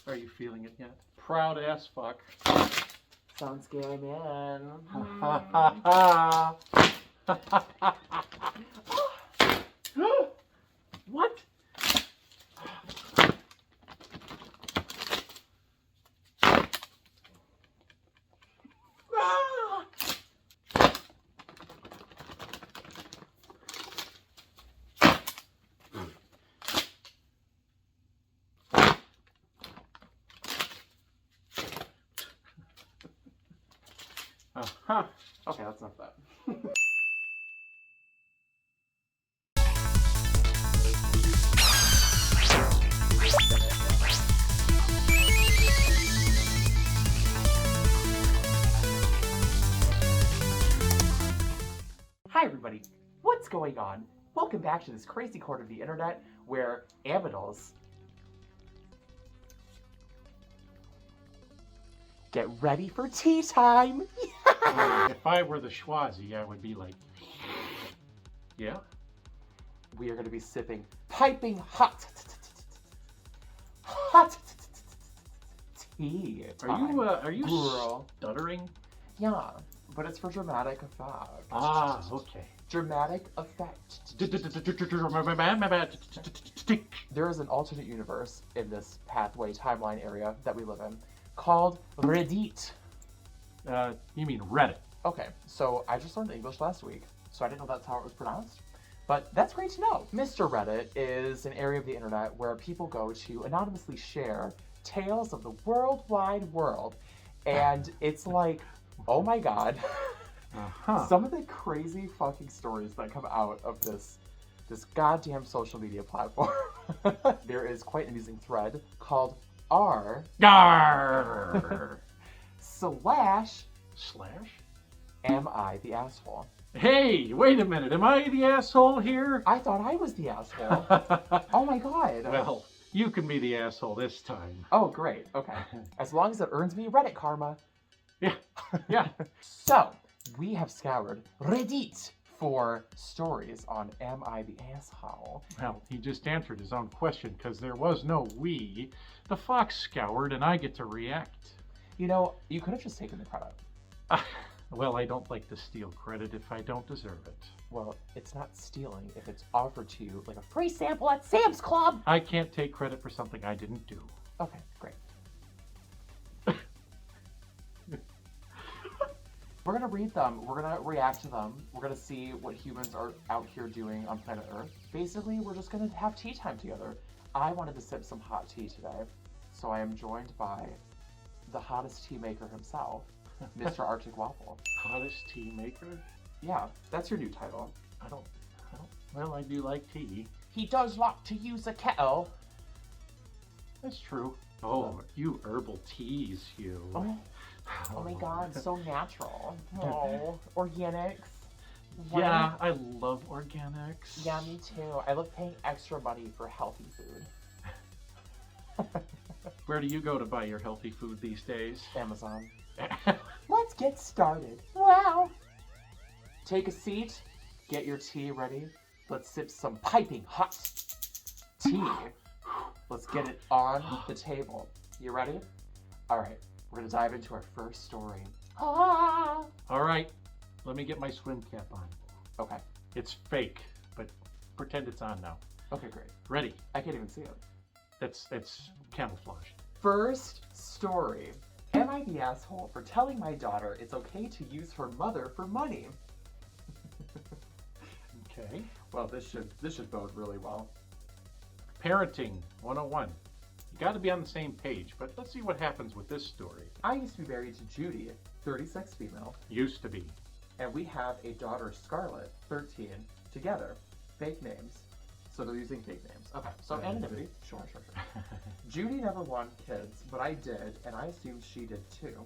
Are you feeling it yet? Proud as fuck. Sounds scary, man. Ha ha ha ha. What? Huh. Okay, that's enough of that. Hi everybody, what's going on? Welcome back to this crazy corner of the internet where aminals get ready for tea time. If I were the Schwazi, I would be like, yeah. We are going to be sipping piping hot tea. Are you Girl. stuttering? Yeah, but it's for dramatic effect. Ah, okay. Dramatic effect. There is an alternate universe in this pathway timeline area that we live in called Reddit. You mean Reddit? Okay, so I just learned English last week, so I didn't know that's how it was pronounced. But that's great to know. Mr. Reddit is an area of the internet where people go to anonymously share tales of the worldwide world. And it's like, oh my god, some of the crazy fucking stories that come out of this goddamn social media platform. There is quite an amusing thread called r slash am I the asshole? Hey, wait a minute. Am I the asshole here? I thought I was the asshole. Oh my god. Well, you can be the asshole this time. Oh, great. Okay. As long as it earns me Reddit karma. Yeah. Yeah. So, we have scoured Reddit for stories on Am I the Asshole? Well, he just answered his own question because there was no we. The fox scoured and I get to react. You know, you could have just taken the credit. Well, I don't like to steal credit if I don't deserve it. Well, it's not stealing if it's offered to you like a free sample at Sam's Club. I can't take credit for something I didn't do. Okay, great. We're going to read them. We're going to react to them. We're going to see what humans are out here doing on planet Earth. Basically, we're just going to have tea time together. I wanted to sip some hot tea today, so I am joined by the hottest tea maker himself, Mr. Arctic Waffle. Hottest tea maker? Yeah, that's your new title. Well, I do like tea. He does like to use a kettle. That's true. Oh, you herbal teas, you. Oh my god, so natural. Oh, organics. Yeah, I love organics. Yeah, me too. I love paying extra money for healthy food. Where do you go to buy your healthy food these days? Amazon. Let's get started. Wow. Take a seat, get your tea ready. Let's sip some piping hot tea. Let's get it on the table. You ready? All right, we're gonna dive into our first story. All right, let me get my swim cap on. Okay. It's fake, but pretend it's on now. Okay, great. Ready? I can't even see it. It's camouflaged. First story. Am I the asshole for telling my daughter it's okay to use her mother for money? Okay. Well, this should bode really well. Parenting 101. You got to be on the same page, but let's see what happens with this story. I used to be married to Judy, 36 female, Used to be. and we have a daughter, Scarlett, 13, together. Fake names. So they're using fake names. Okay, so anonymity. Sure. Judy never wanted kids, but I did, and I assumed she did too.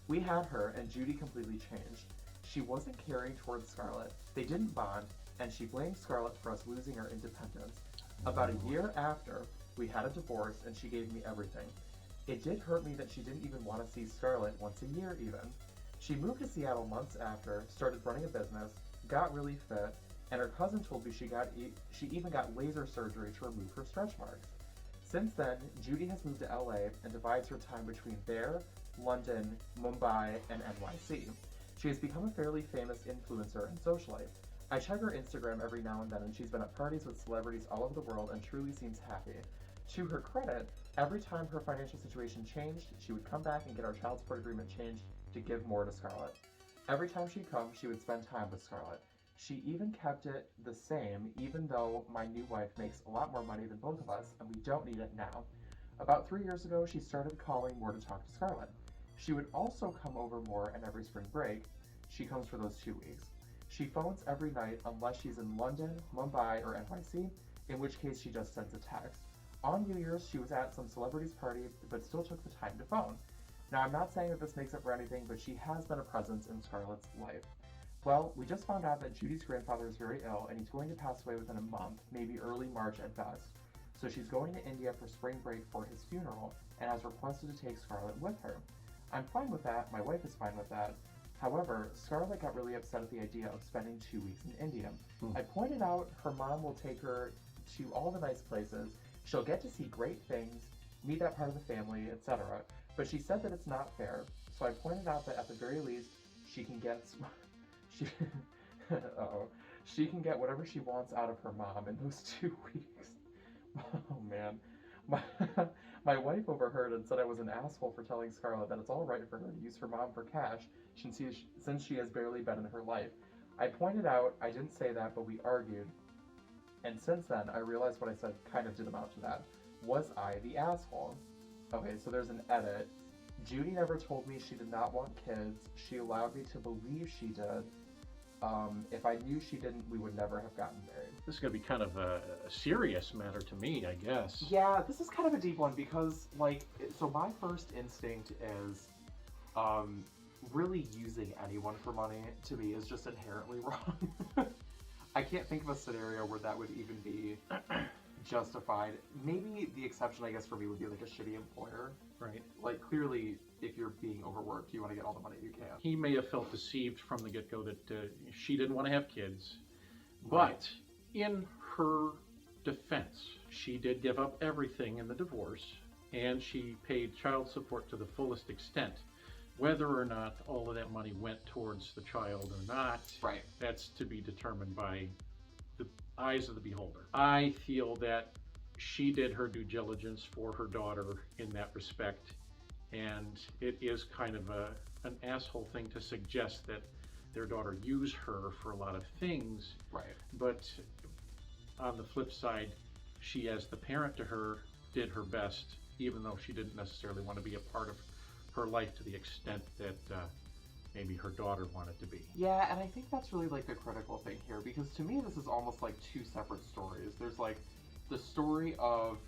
We had her, and Judy completely changed. She wasn't caring towards Scarlett. They didn't bond, and she blamed Scarlett for us losing our independence. About a year after, we had a divorce, and she gave me everything. It did hurt me that she didn't even want to see Scarlett once a year even. She moved to Seattle months after, started running a business, got really fit, and her cousin told me she even got laser surgery to remove her stretch marks. Since then, Judy has moved to LA and divides her time between there, London, Mumbai, and NYC. She has become a fairly famous influencer and socialite. I check her Instagram every now and then, and she's been at parties with celebrities all over the world and truly seems happy. To her credit, every time her financial situation changed, she would come back and get our child support agreement changed to give more to Scarlett. Every time she'd come, she would spend time with Scarlett. She even kept it the same, even though my new wife makes a lot more money than both of us, and we don't need it now. About 3 years ago, she started calling more to talk to Scarlett. She would also come over more, and every spring break, she comes for those 2 weeks. She phones every night unless she's in London, Mumbai, or NYC, in which case she just sends a text. On New Year's, she was at some celebrity's party, but still took the time to phone. Now, I'm not saying that this makes up for anything, but she has been a presence in Scarlett's life. Well, we just found out that Judy's grandfather is very ill, and he's going to pass away within a month, maybe early March at best. So she's going to India for spring break for his funeral, and has requested to take Scarlett with her. I'm fine with that, my wife is fine with that. However, Scarlett got really upset at the idea of spending 2 weeks in India. I pointed out her mom will take her to all the nice places, she'll get to see great things, meet that part of the family, etc. But she said that it's not fair, so I pointed out that at the very least, she can get she can get whatever she wants out of her mom in those 2 weeks. Oh man. My wife overheard and said I was an asshole for telling Scarlett that it's all right for her to use her mom for cash since she has barely been in her life. I pointed out I didn't say that, but we argued. And since then, I realized what I said kind of did amount to that. Was I the asshole? Okay, so there's an edit. Judy never told me she did not want kids. She allowed me to believe she did. If I knew she didn't, we would never have gotten married. This is going to be kind of a serious matter to me, I guess. Yeah, this is kind of a deep one because, like, so my first instinct is, really using anyone for money to me is just inherently wrong. I can't think of a scenario where that would even be justified. Maybe the exception, I guess, for me would be like a shitty employer. Right. Like, clearly, if you're being overworked, you want to get all the money you can. He may have felt deceived from the get-go that she didn't want to have kids. Right. But in her defense, she did give up everything in the divorce, and she paid child support to the fullest extent. Whether or not all of that money went towards the child or not, Right. that's to be determined by the eyes of the beholder. I feel that she did her due diligence for her daughter in that respect, and it is kind of an asshole thing to suggest that their daughter use her for a lot of things. Right. But on the flip side, she, as the parent to her, did her best, even though she didn't necessarily want to be a part of her life to the extent that maybe her daughter wanted to be. Yeah, and I think that's really like the critical thing here, because to me this is almost like two separate stories. There's like the story of,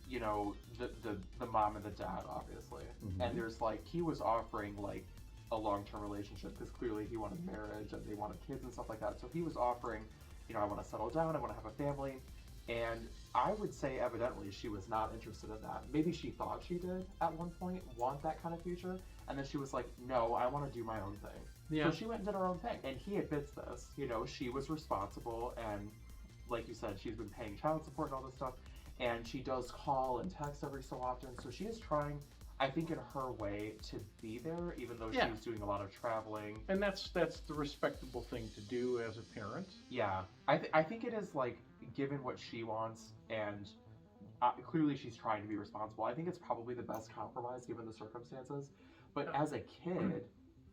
you know, the mom and the dad, obviously. Mm-hmm. And there's like, he was offering like a long-term relationship because clearly he wanted marriage and they wanted kids and stuff like that. So he was offering, you know, I want to settle down, I want to have a family. And I would say evidently she was not interested in that. Maybe she thought she did at one point want that kind of future. And then she was like, no, I want to do my own thing. Yeah. So she went and did her own thing. And he admits this. You know, she was responsible, and like you said, she's been paying child support and all this stuff. And she does call and text every so often. So she is trying, I think, in her way to be there, even though she's doing a lot of traveling. And that's the respectable thing to do as a parent. Yeah. I think it is, like, given what she wants, and clearly she's trying to be responsible. I think it's probably the best compromise given the circumstances. But as a kid,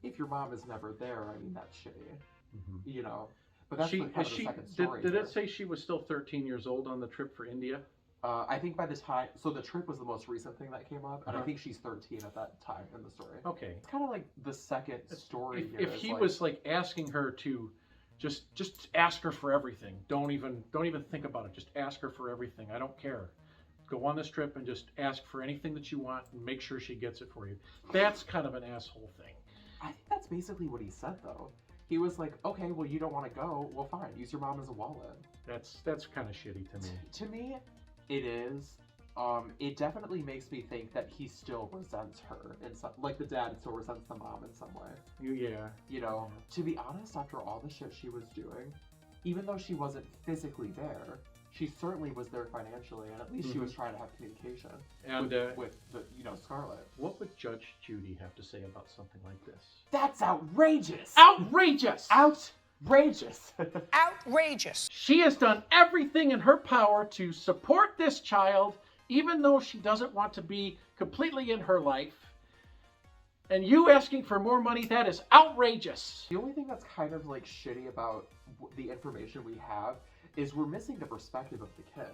if your mom is never there, I mean, that's shitty. Mm-hmm. You know? But that's the second story. Did it say she was still 13 years old on the trip for India? I think by the time, so the trip was the most recent thing that came up, and I think she's 13 at that time in the story. Okay. It's kind of like the second story here. If he was like asking her to just ask her for everything, don't even think about it, just ask her for everything, I don't care. Go on this trip and just ask for anything that you want and make sure she gets it for you. That's kind of an asshole thing. I think that's basically what he said, though. He was like, okay, well, you don't want to go, well, fine, use your mom as a wallet. That's kind of shitty to me. To me, it is. It definitely makes me think that he still resents her, in some, like the dad still resents the mom in some way. Yeah. You know, to be honest, after all the shit she was doing, even though she wasn't physically there, she certainly was there financially, and at least she was trying to have communication And with the, Scarlett. what would Judge Judy have to say about something like this? That's outrageous! Outrageous! Outrageous! Outrageous. She has done everything in her power to support this child, even though she doesn't want to be completely in her life. And you asking for more money, that is outrageous. The only thing that's kind of like shitty about the information we have is we're missing the perspective of the kid.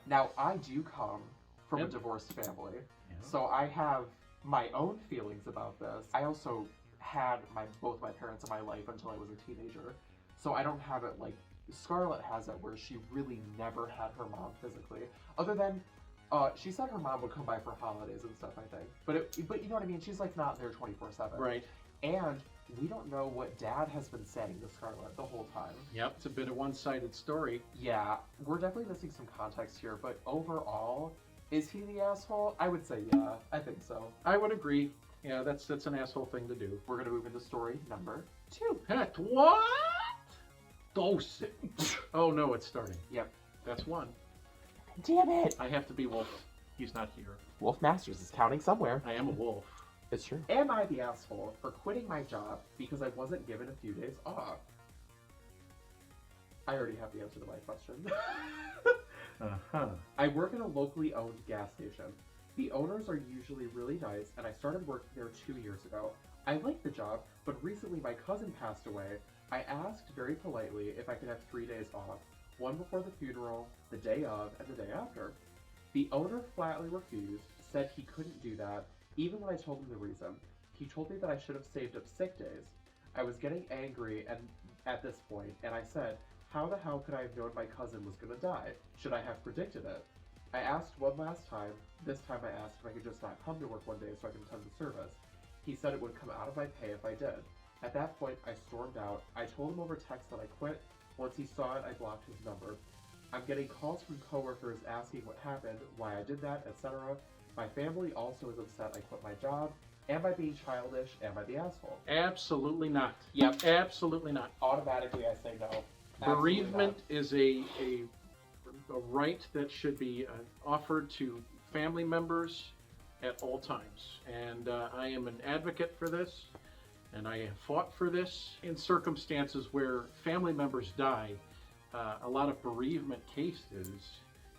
Now, I do come from a divorced family, so I have my own feelings about this. I also had both my parents in my life until I was a teenager, so I don't have it like Scarlett has it, where she really never had her mom physically, other than she said her mom would come by for holidays and stuff, I think. But you know what I mean? She's like not there 24/7. Right. And we don't know what Dad has been saying to Scarlett the whole time. Yep, it's a bit of one-sided story. Yeah, we're definitely missing some context here, but overall, is he the asshole? I would say yeah, I think so. I would agree. Yeah, that's an asshole thing to do. We're gonna move into story number 2. Heck, what? Dose it. Oh no, it's starting. Yep. That's 1. Damn it! I have to be Wolf. He's not here. Wolf Masters is counting somewhere. I am a wolf. It's true. Am I the asshole for quitting my job because I wasn't given a few days off? I already have the answer to my question. I work at a locally owned gas station. The owners are usually really nice, and I started working there 2 years ago. I like the job, but recently my cousin passed away. I asked very politely if I could have 3 days off, one before the funeral, the day of, and the day after. The owner flatly refused, said he couldn't do that, even when I told him the reason. He told me that I should have saved up sick days. I was getting angry at this point, and I said, how the hell could I have known my cousin was gonna die? Should I have predicted it? I asked one last time. This time I asked if I could just not come to work one day so I could attend the service. He said it would come out of my pay if I did. At that point, I stormed out. I told him over text that I quit. Once he saw it, I blocked his number. I'm getting calls from coworkers asking what happened, why I did that, etc. My family also is upset I quit my job. Am I being childish? Am I the asshole? Absolutely not. Yep. Absolutely not. Automatically, I say no. Bereavement is a right that should be offered to family members at all times. And I am an advocate for this, and I have fought for this. In circumstances where family members die, a lot of bereavement cases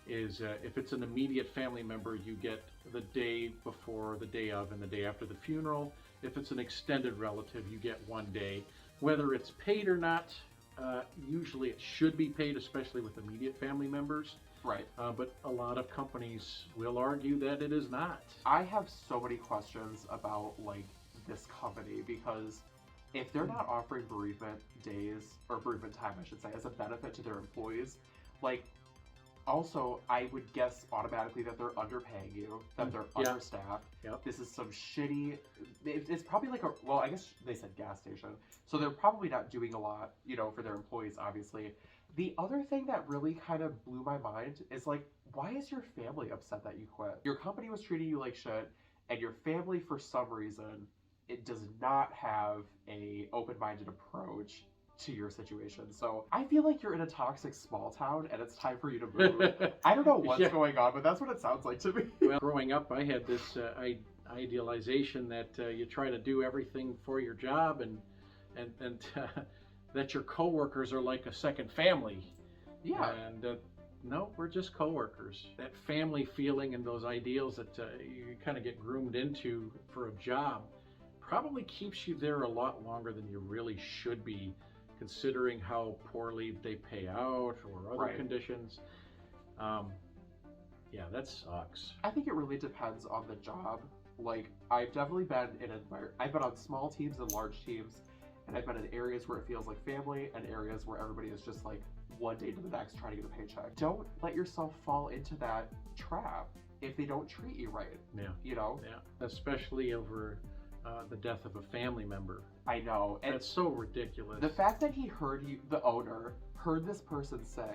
is if it's an immediate family member, you get the day before, the day of, and the day after the funeral. If it's an extended relative, you get 1 day. Whether it's paid or not, usually it should be paid, especially with immediate family members. Right. But a lot of companies will argue that it is not. I have so many questions about like this company, because if they're not offering bereavement days, or bereavement time I should say, as a benefit to their employees, like, also I would guess automatically that they're underpaying you, that they're understaffed. Yep. This is some shitty, it's probably like well, I guess they said gas station, so they're probably not doing a lot, for their employees, obviously. The other thing that really kind of blew my mind is like, why is your family upset that you quit? Your company was treating you like shit, and your family, for some reason, it does not have a open-minded approach to your situation. So I feel like you're in a toxic small town and it's time for you to move. I don't know what's going on, but that's what it sounds like to me. Well, growing up, I had this idealization that you try to do everything for your job, and that your coworkers are like a second family. Yeah. And no, we're just coworkers. That family feeling and those ideals that you kind of get groomed into for a job probably keeps you there a lot longer than you really should be, considering how poorly they pay out or other conditions. Yeah, that sucks. I think it really depends on the job. Like, I've definitely been I've been on small teams and large teams, and I've been in areas where it feels like family and areas where everybody is just like one day to the next trying to get a paycheck. Don't let yourself fall into that trap if they don't treat you right. Yeah. Yeah. Especially over the death of a family member. I know. And that's so ridiculous. The fact that he heard the owner heard this person say,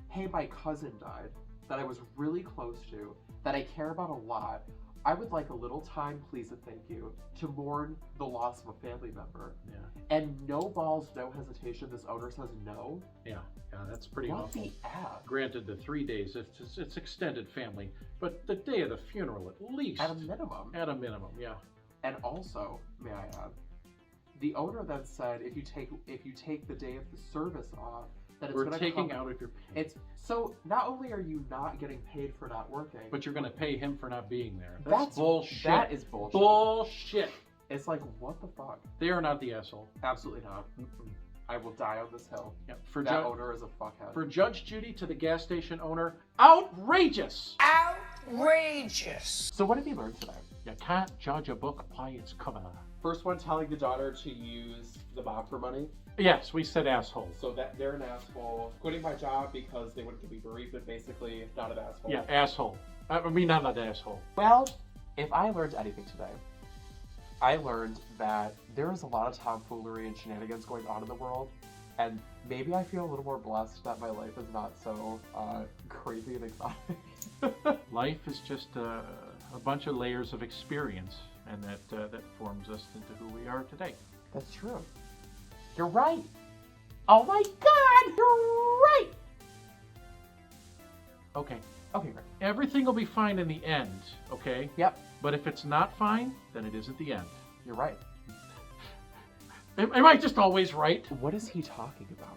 hey, my cousin died, that I was really close to, that I care about a lot. I would like a little time, please and thank you, to mourn the loss of a family member. Yeah. And no balls, no hesitation, this owner says no. Yeah, That's pretty What awful. the F? Granted, the 3 days, it's extended family, but the day of the funeral at least. At a minimum. At a minimum, yeah. And also, may I add, the owner then said if you take the day of the service off, that it's We're going to taking out of your pay. It's so not only are you not getting paid for not working, But you're going to pay him for not being there. that's bullshit. That is bullshit. Bullshit. It's like, what the fuck? They are not the asshole. Absolutely not. Mm-mm. I will die on this hill. Yeah. That owner is a fuckhead. For Judge Judy to the gas station owner, outrageous. Outrageous. So what have you learned today? You can't judge a book by its cover. First one, telling the daughter to use the mom for money. Yes, we said asshole. So that they're an asshole. Quitting my job because they wouldn't give me bereavement, basically, not an asshole. Yeah, asshole. I mean, not an asshole. Well, if I learned anything today, I learned that there is a lot of tomfoolery and shenanigans going on in the world, and maybe I feel a little more blessed that my life is not so crazy and exotic. Life is just a bunch of layers of experience, and that forms us into who we are today. That's true. You're right. Oh my God, you're right. Okay. Okay, great. Everything will be fine in the end, okay? Yep, But if it's not fine, then it isn't the end. you're right. Am I just always right? What is he talking about?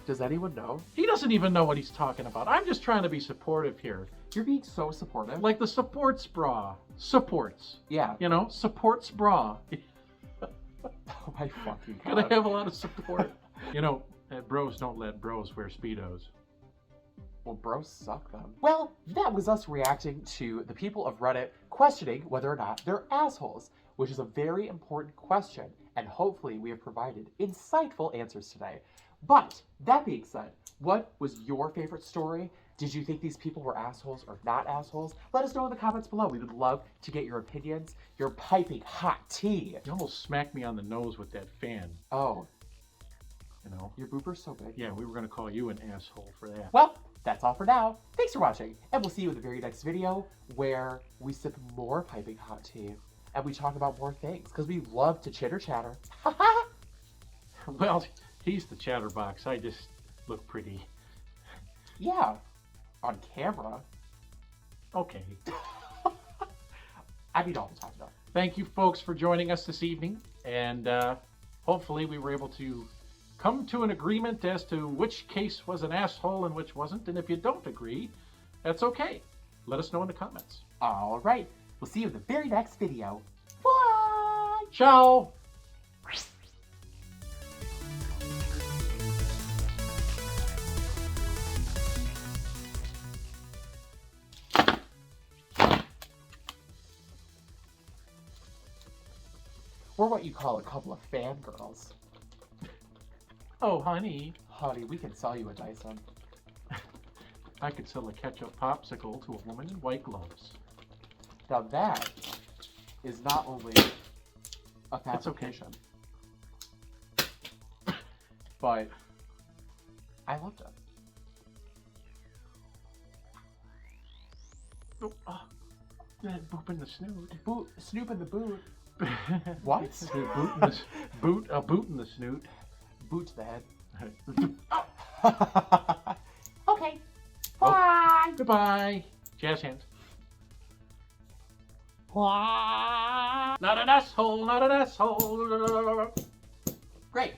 Does anyone know? He doesn't even know what he's talking about. I'm just trying to be supportive here. You're being so supportive. Like the supports bra. Supports. Yeah. You know, supports bra. Oh my fucking God. Gotta have a lot of support. You know, bros don't let bros wear Speedos. Well, bros suck then. Well, that was us reacting to the people of Reddit questioning whether or not they're assholes, which is a very important question, and hopefully we have provided insightful answers today. But, that being said, what was your favorite story? Did you think these people were assholes or not assholes? Let us know in the comments below. We would love to get your opinions, your piping hot tea. You almost smacked me on the nose with that fan, Oh, you know? your boober's so big. Yeah, we were gonna call you an asshole for that. Well, that's all for now. Thanks for watching, and we'll see you in the very next video where we sip more piping hot tea and we talk about more things because we love to chitter chatter. Well, he's the chatterbox. I just look pretty. Yeah, on camera. Okay. I mean, all the time though. Thank you, folks, for joining us this evening, and hopefully we were able to come to an agreement as to which case was an asshole and which wasn't. And if you don't agree, that's okay. Let us know in the comments. All right, we'll see you in the very next video. Bye. Ciao! We're what you call a couple of fangirls. Oh, honey, Honey, we can sell you a Dyson. I could sell a ketchup popsicle to a woman in white gloves. Now that is not only a It's okay. fabrication, but I loved it. Oh, that boop in the snoot. Boot, Snoop in the boot. What? A boot in the snoot. Boot to the head. Oh, Okay. Bye. goodbye. Jazz hands. Not an asshole, not an asshole. Great.